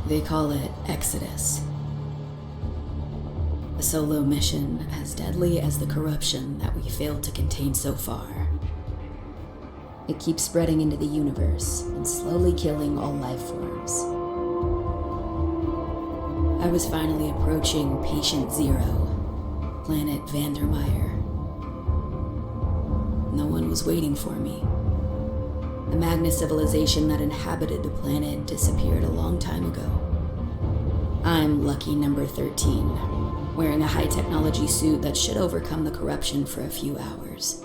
They call it Exodus. A solo mission as deadly as the corruption that we failed to contain so far. It keeps spreading into the universe and slowly killing all life forms. I was finally approaching Patient Zero, planet Vandermire. No one was waiting for me. The Magnus civilization that inhabited the planet disappeared a long time ago. I'm lucky number 13, wearing a high-technology suit that should overcome the corruption for a few hours.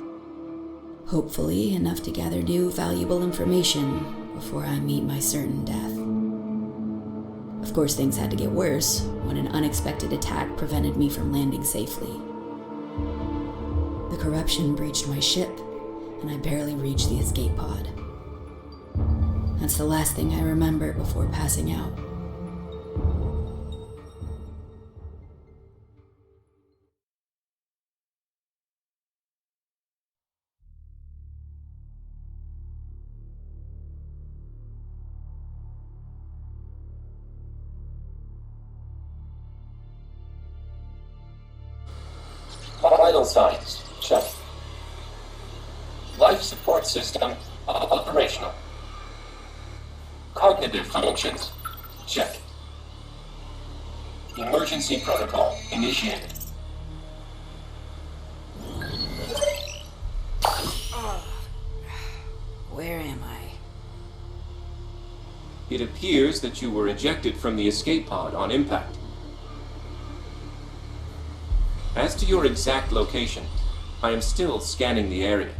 Hopefully enough to gather new, valuable information before I meet my certain death. Of course, things had to get worse when an unexpected attack prevented me from landing safely. The corruption breached my ship, and I barely reached the escape pod. That's the last thing I remember before passing out. Vital signs, check. Life support system, operational. Cognitive functions, check. Emergency protocol initiated. Where am I? It appears that you were ejected from the escape pod on impact. As to your exact location, I am still scanning the area.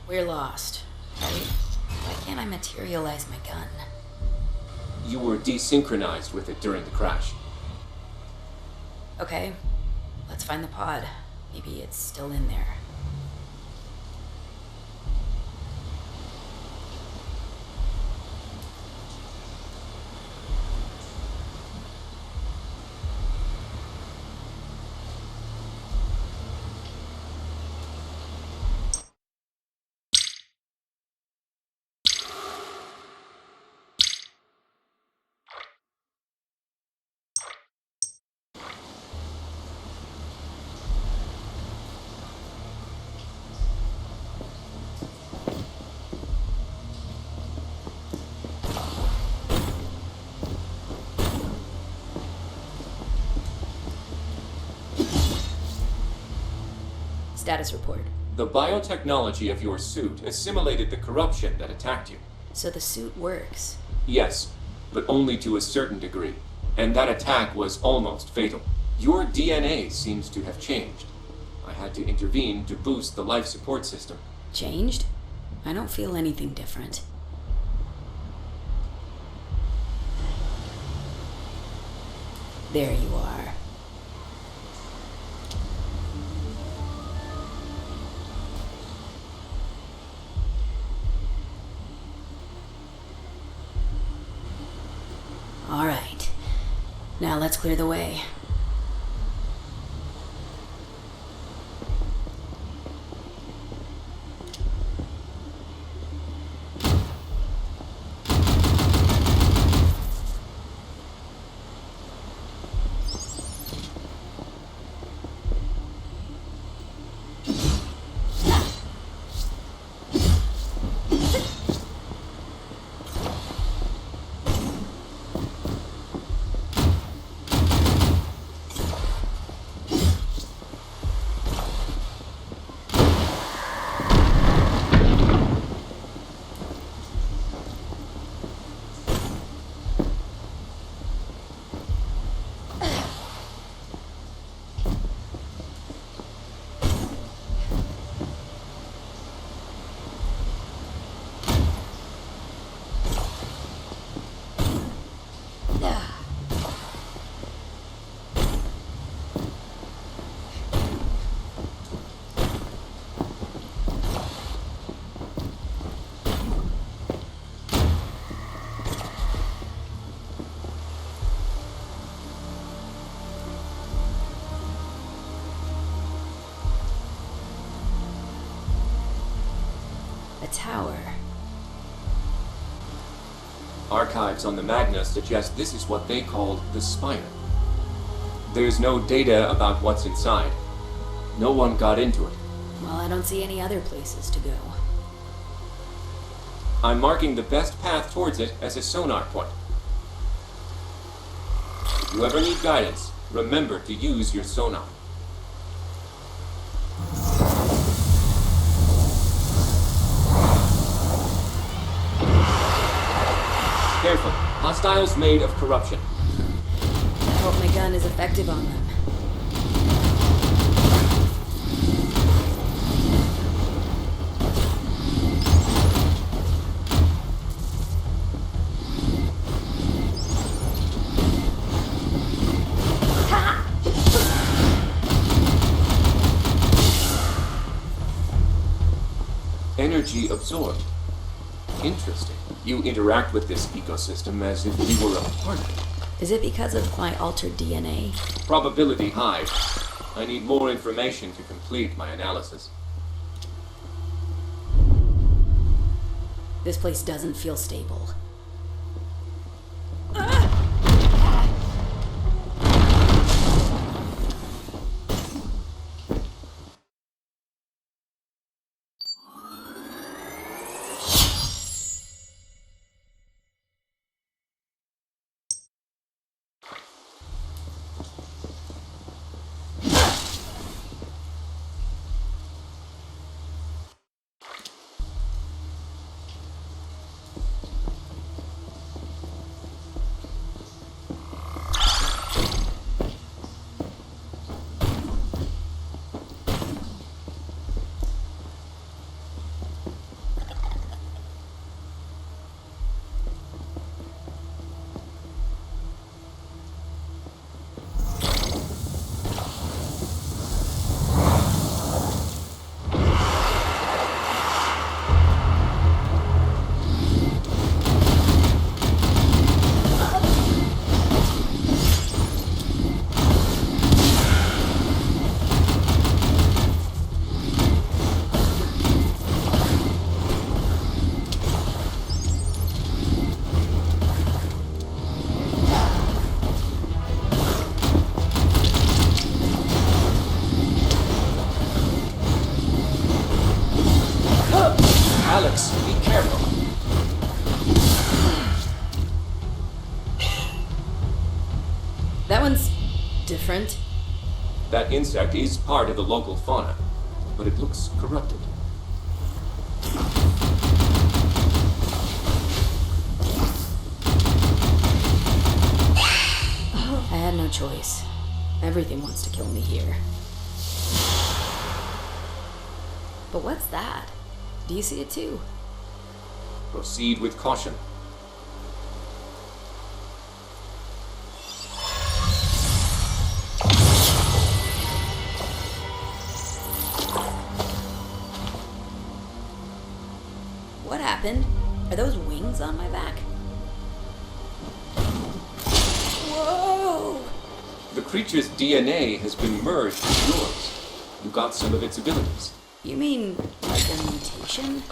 We're lost. Why can't I materialize my gun? You were desynchronized with it during the crash. Okay, let's find the pod. Maybe it's still in there. Status report. The biotechnology of your suit assimilated the corruption that attacked you. So the suit works. Yes, but only to a certain degree. And that attack was almost fatal. Your DNA seems to have changed. I had to intervene to boost the life support system. Changed? I don't feel anything different. There you are. All right. Now let's clear the way. A tower. Archives on the Magna suggest this is what they called the Spire. There's no data about what's inside. No one got into it. Well, I don't see any other places to go. I'm marking the best path towards it as a sonar point. If you ever need guidance, remember to use your sonar. Careful. Hostiles made of corruption. I hope my gun is effective on them. Energy absorbed. Interesting. You interact with this ecosystem as if you were a part of it. Is it because of my altered DNA? Probability high. I need more information to complete my analysis. This place doesn't feel stable. Alex, be careful. That one's different. That insect is part of the local fauna, but it looks corrupted. I had no choice. Everything wants to kill me here. But what's that? Do you see it too? Proceed with caution. What happened? Are those wings on my back? Whoa! The creature's DNA has been merged with yours. You got some of its abilities. You mean like a mutation?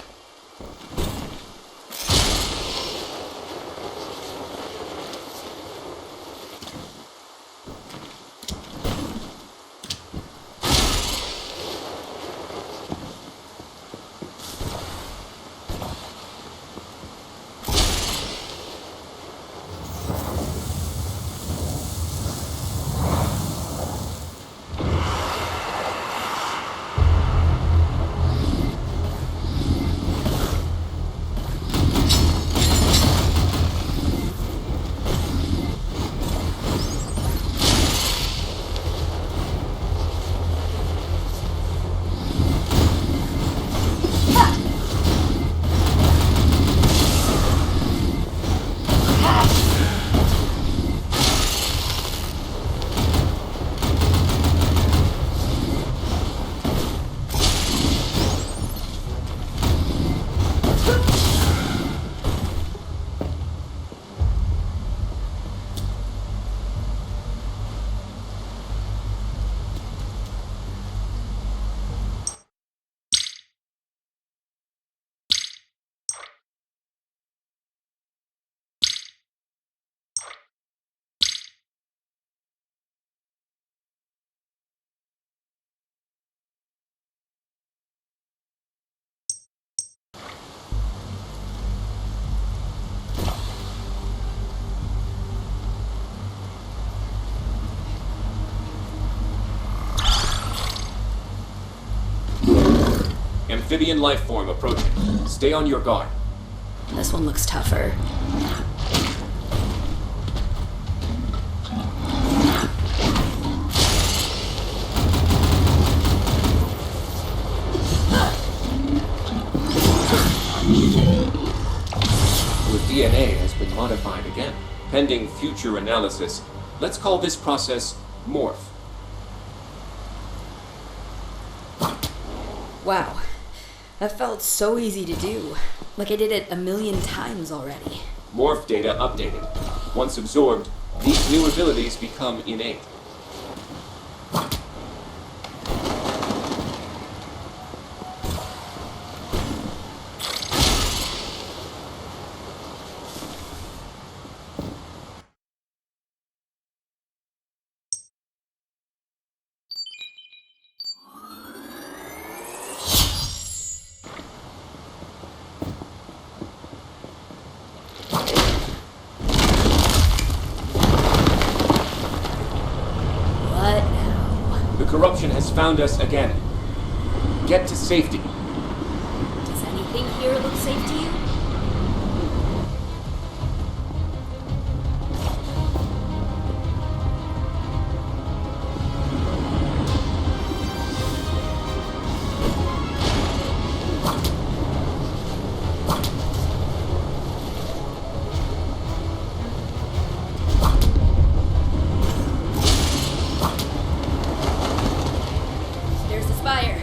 amphibian life form approaching. Stay on your guard. This one looks tougher. Your DNA has been modified again. Pending future analysis, let's call this process morph. Wow. That felt so easy to do. Like I did it 1,000,000 times already. Morph data updated. Once absorbed, these new abilities become innate. What now? The corruption has found us again. Get to safety. Does anything here look safe to you? There's the spire.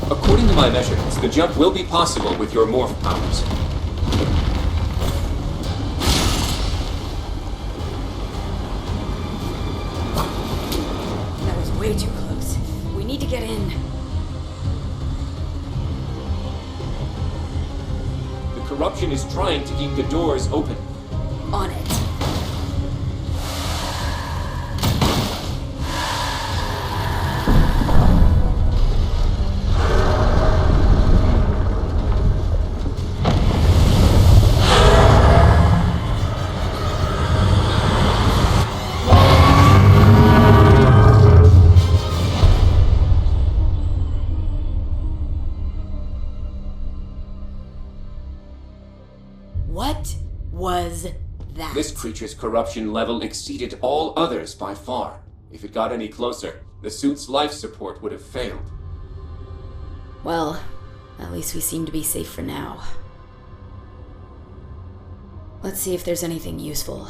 According to my measurements, the jump will be possible with your morph powers. That was way too close. We need to get in. The corruption is trying to keep the doors open. On it. What was that? This creature's corruption level exceeded all others by far. If it got any closer, the suit's life support would have failed. Well, at least we seem to be safe for now. Let's see if there's anything useful.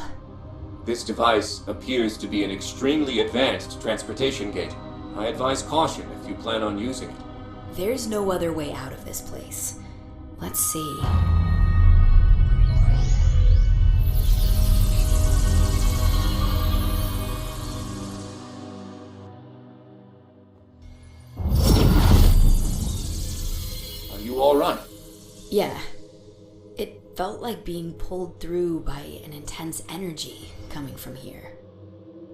This device appears to be an extremely advanced transportation gate. I advise caution if you plan on using it. There's no other way out of this place. Let's see. Are you all right? Yeah. It felt like being pulled through by an intense energy coming from here.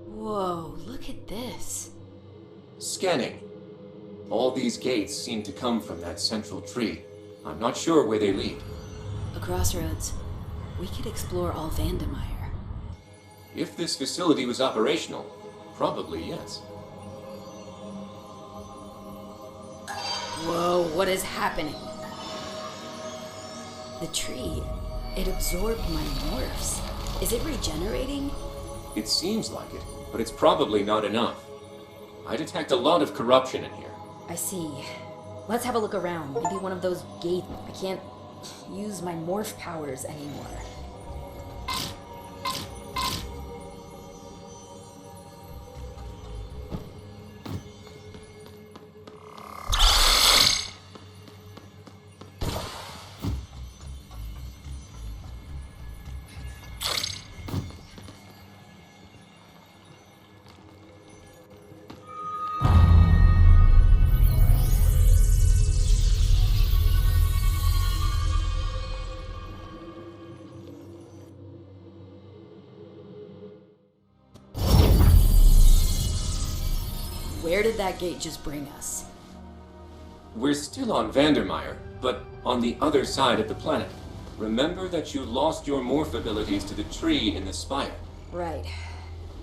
Whoa, look at this. Scanning. All these gates seem to come from that central tree. I'm not sure where they lead. A crossroads. We could explore all Vandermire. If this facility was operational, probably yes. Whoa, what is happening? The tree, it absorbed my morphs. Is it regenerating? It seems like it, but it's probably not enough. I detect a lot of corruption in here. I see. Let's have a look around. Maybe one of those gates. I can't use my morph powers anymore. Where did that gate just bring us? We're still on Vandermire, but on the other side of the planet. Remember that you lost your morph abilities to the tree in the spire. Right.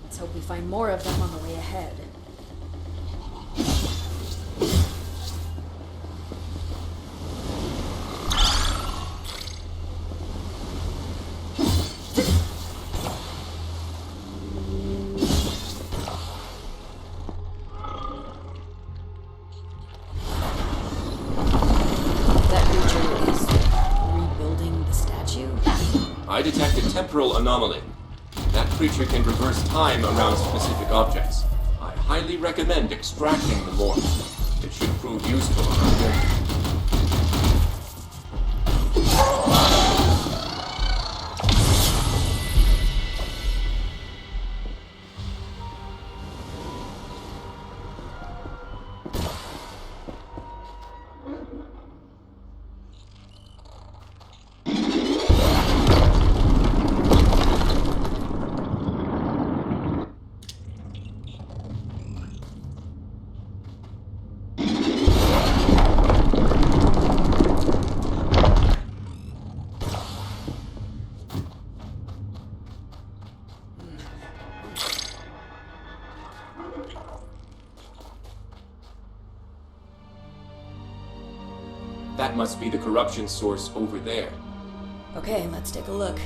Let's hope we find more of them on the way ahead. I detect a temporal anomaly. That creature can reverse time around specific objects. I highly recommend extracting the morph. It should prove useful around here. That must be the corruption source over there. Okay, let's take a look.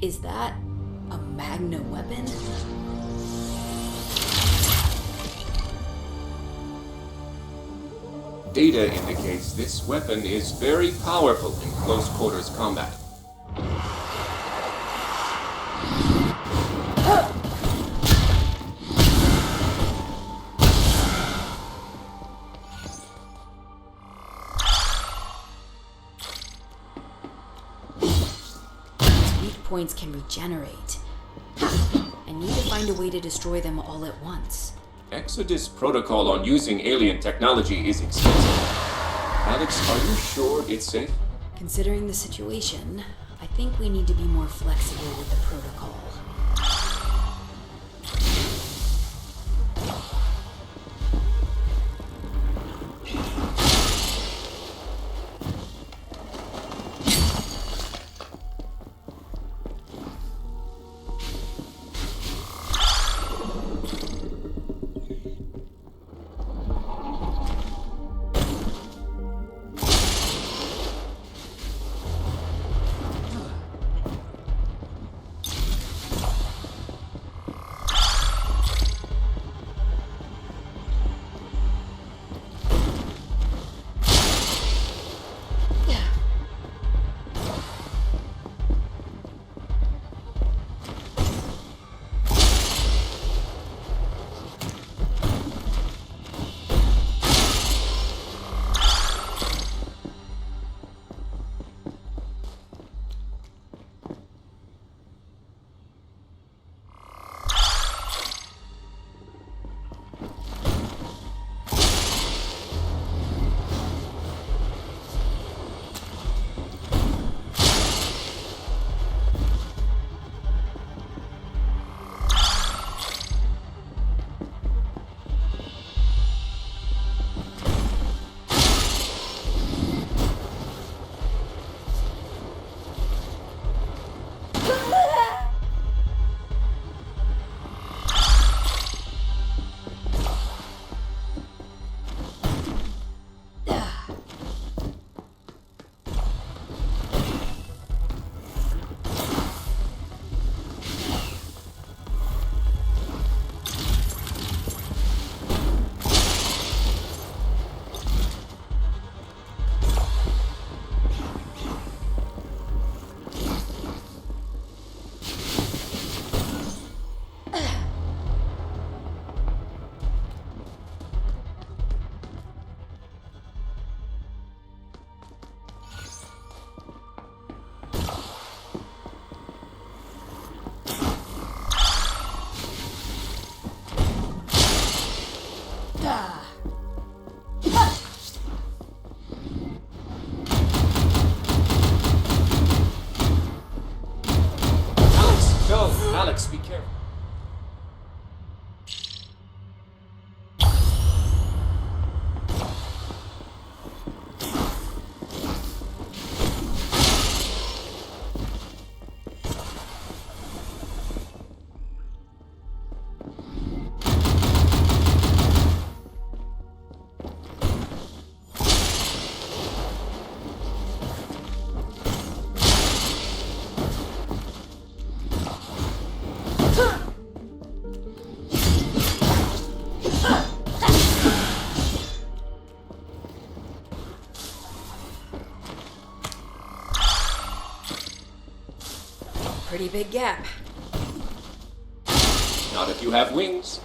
Is that a magna weapon? Data indicates this weapon is very powerful in close quarters combat. Points can regenerate. I need to find a way to destroy them all at once. Exodus protocol on using alien technology is extensive. Alex, are you sure it's safe? Considering the situation, I think we need to be more flexible with the protocol. Alex, no! Alex, be careful. Pretty big gap. Not if you have wings.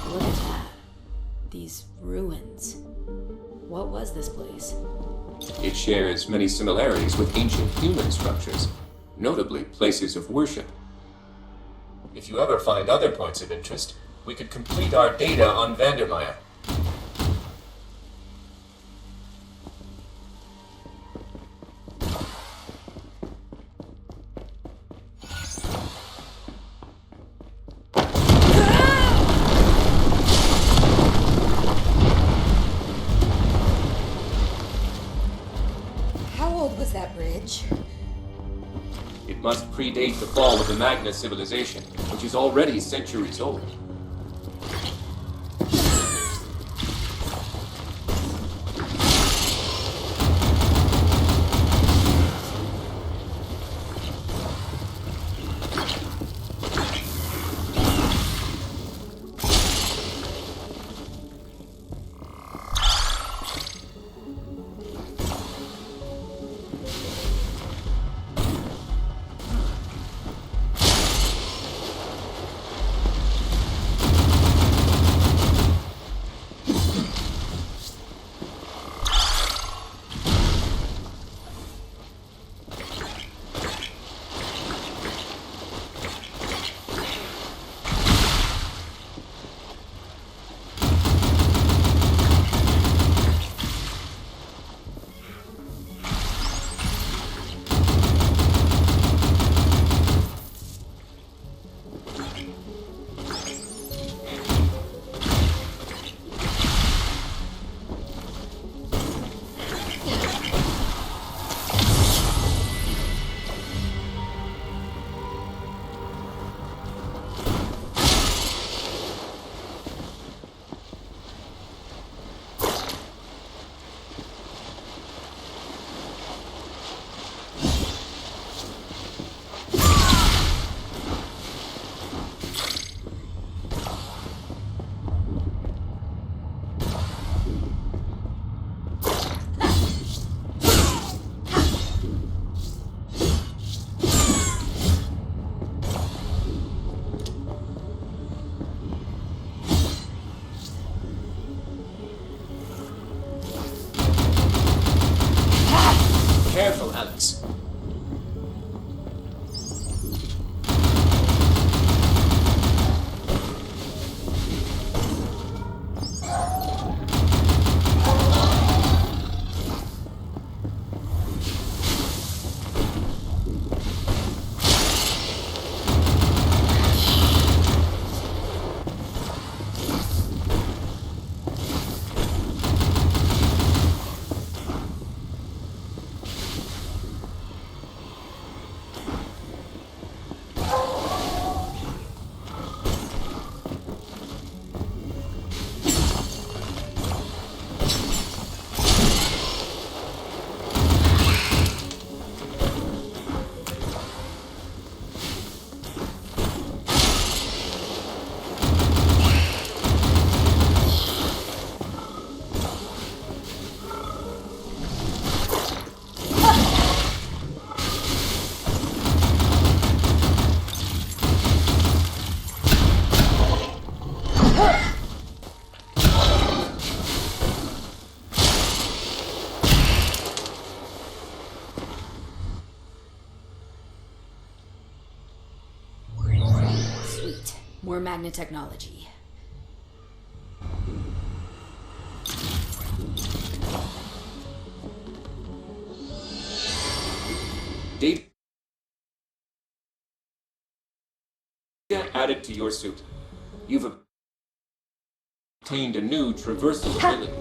Look at that. These ruins. What was this place? It shares many similarities with ancient human structures, notably places of worship. If you ever find other points of interest, we could complete our data on Vandermire. How old was that bridge? It must predate the fall of the Magna civilization, which is already centuries old. magnetechnology. Data added to your suit. You've obtained a new traversal ability.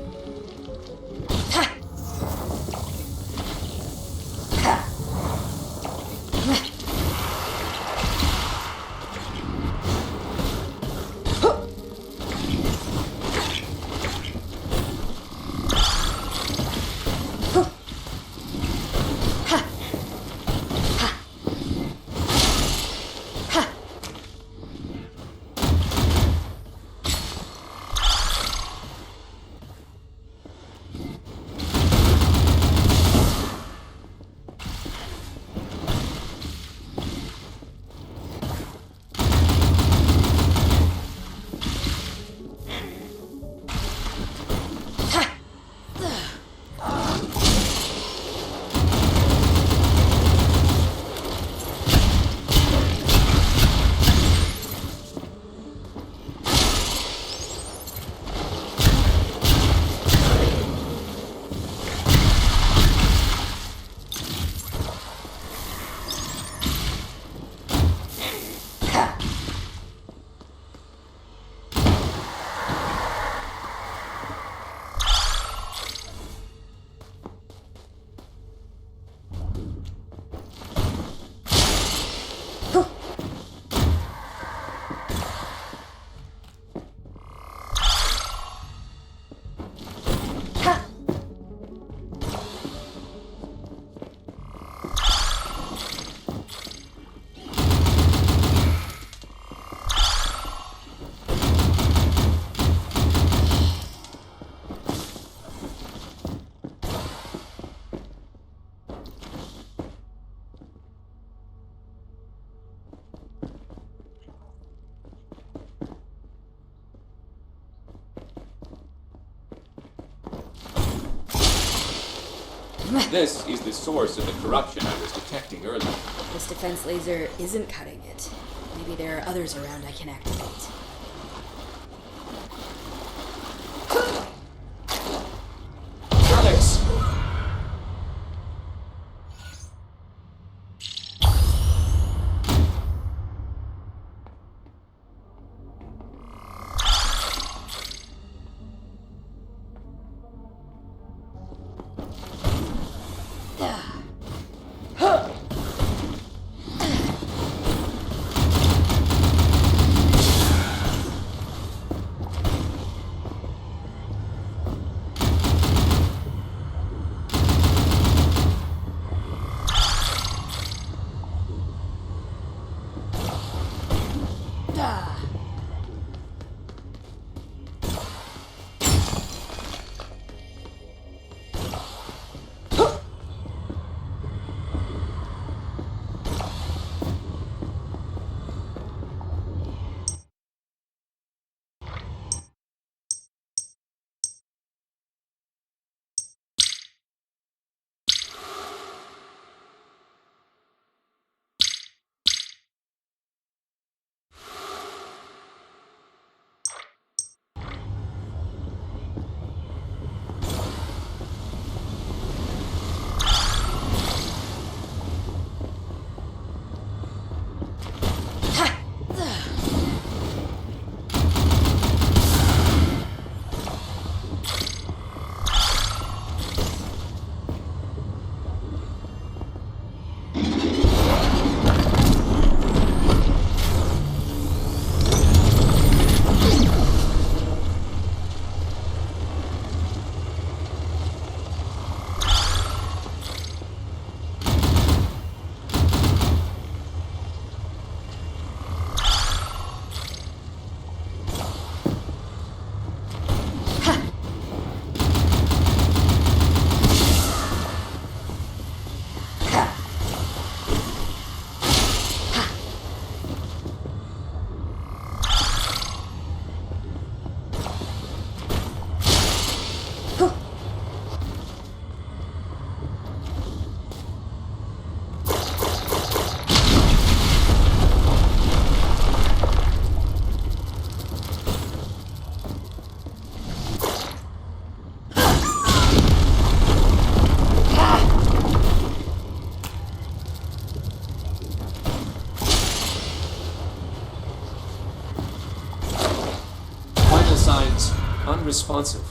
This is the source of the corruption I was detecting earlier. This defense laser isn't cutting it. Maybe there are others around I can activate. Alex! unresponsive.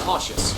Cautious.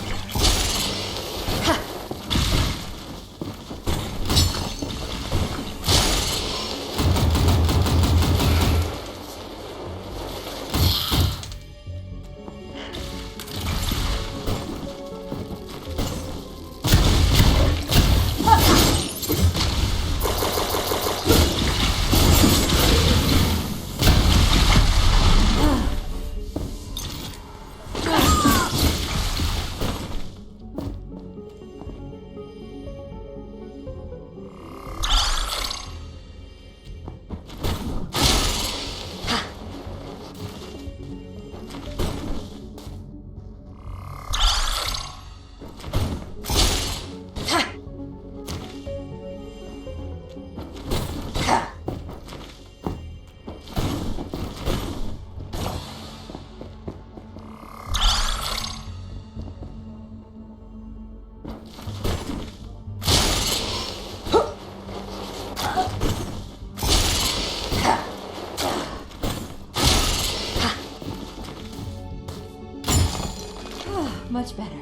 Much better.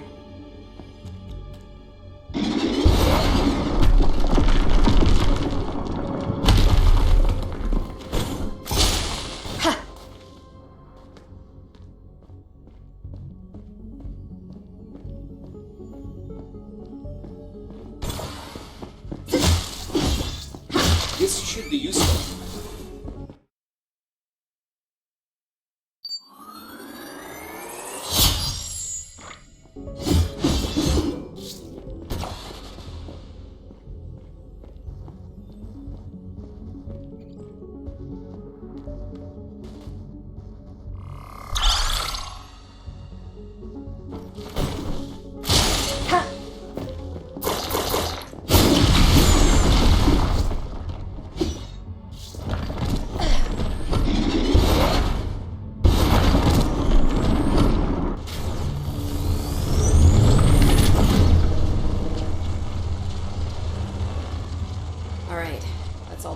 This should be useful.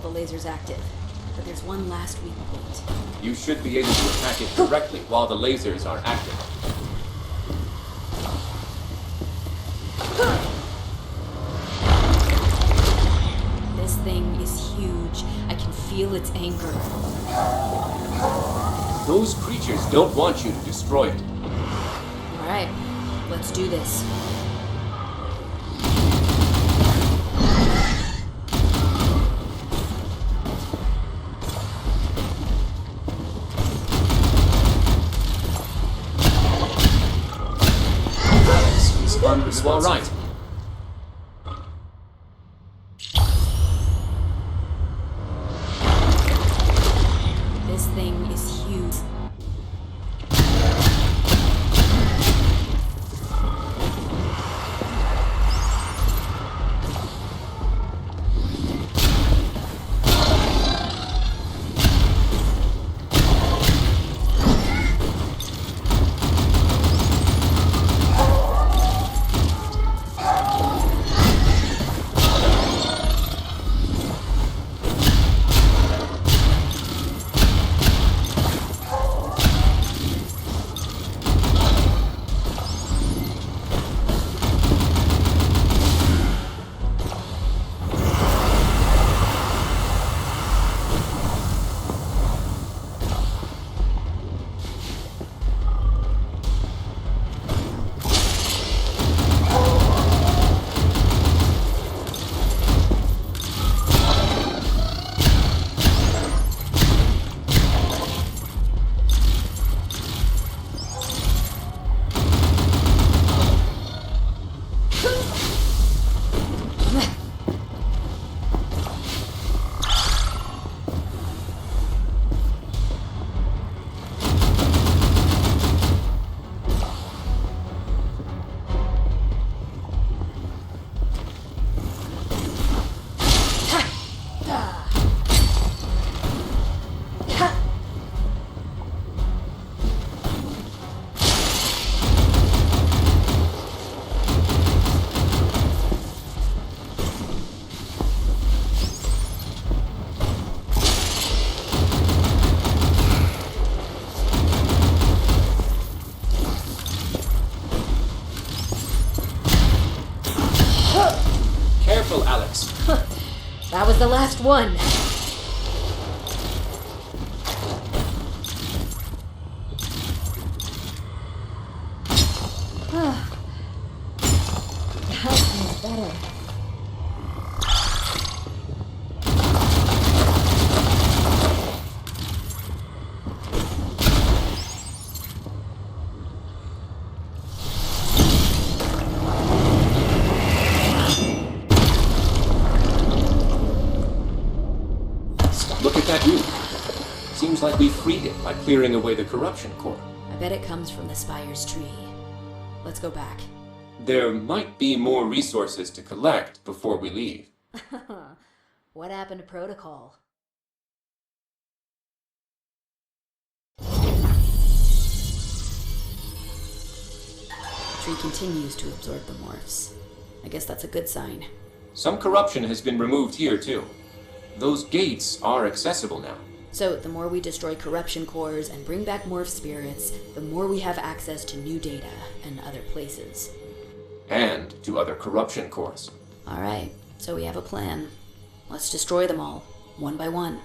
Lasers active, but there's one last weak point. You should be able to attack it directly while the lasers are active. This thing is huge. I can feel its anger. Those creatures don't want you to destroy it. All right, let's do this. You are right. This thing is huge. was the last one. That feels better. Look at that view. Seems like we freed it by clearing away the corruption core. I bet it comes from the Spire's tree. Let's go back. There might be more resources to collect before we leave. What happened to protocol? The tree continues to absorb the morphs. I guess that's a good sign. Some corruption has been removed here, too. Those gates are accessible now. So, the more we destroy corruption cores and bring back morph spirits, the more we have access to new data and other places. And to other corruption cores. Alright, so we have a plan. Let's destroy them all, one by one.